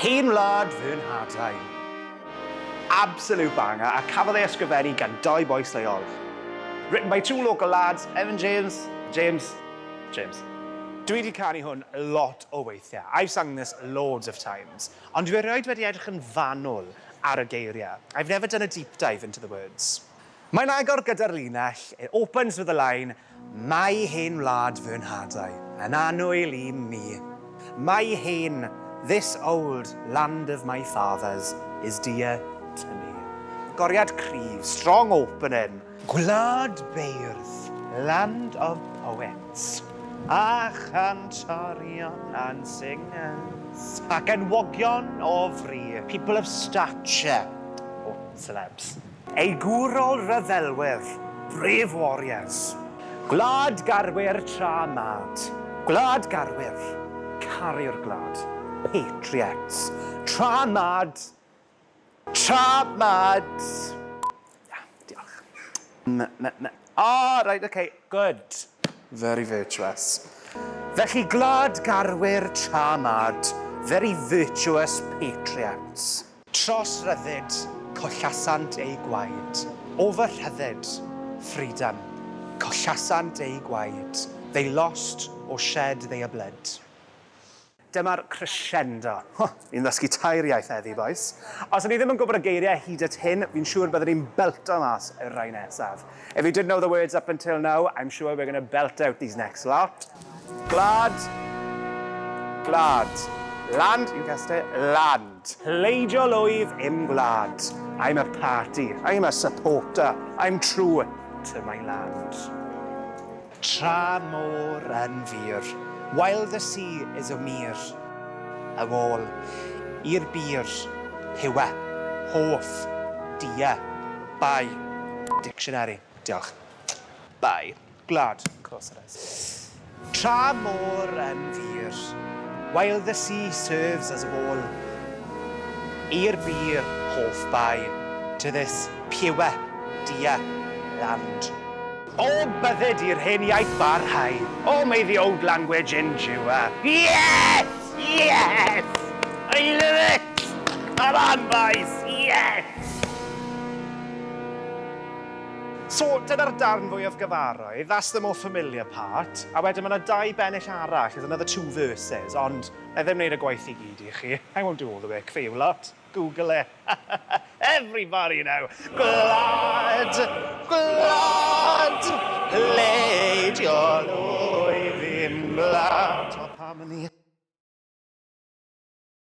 Hen wlad fy Nhadau. Absolute banger, a cafodd ei ysgrifennu gan dau bois leol. Written by two local lads, Evan James. Dwi wedi canu hwn a lot o weithiau. I've sung this loads of times. Ond dwi erioed wedi edrych yn fanwl ar y geiriau. I've never done a deep dive into the words. Mae'n agor gyda'r linell. It opens with the line, Mae hen wlad fy Nhadau, yn annwyl I mi. Mae hen, this old land of my fathers, is dear to me. Goriad cryf, strong opening. Gwlad beirdd, land of poets. A chantorion and singers. Ac enwogion o fri, people of stature. Oh, celebs. Eigwrol ryfelwyr, brave warriors. Gwlad garwyr tra mad. Gwlad garwyr, carrier glad. Patriots, tra mad. Tra mad. Diolch. Right, okay, good. Very virtuous. Felly glad garwyr tra mad, very virtuous patriots. Tros ryddid, collasant ei gwaed. Over rhyddid, freedom. Collasant ei gwaed. They lost or shed their blood. Dyma'r crescendo. Ni'n ddysgu tair iaith heddi, boys. Os ni ddim yn gwybod y geiriau hyd at hyn, fi'n siŵr byddwn ni'n belto mas y rai nesaf. If you didn't know the words up until now, I'm sure we're going to belt out these next lot. Glad. Glad. Land, you guessed it, land. Pleidio lwyf im glad. I'm a party. I'm a supporter. I'm true to my land. Tra môr yn fyr. While the sea is a mere, a wall, i'r bir, hiwa, hoff, dia, bai. Dictionary, diolch. Bai, glad, of course it is. Tra môr yn fyr, while the sea serves as a wall, i'r bir, hoff, bai, to this piwa, dia, land. O bydded i'r hen iaith barhau. O may the old language endure. Yes! Yes! I love it! Come on, boys! Yes! So, dyna'r darn fwyaf gyfarwydd. That's the more familiar part. A wedyn mae yna dau bennill arall. There's another two verses, ond na ddim wneud y gwaith I gyd I chi. I won't do all the work for you lot. Google it. Everybody now. Glad, glad, pleidio lwyf im glad.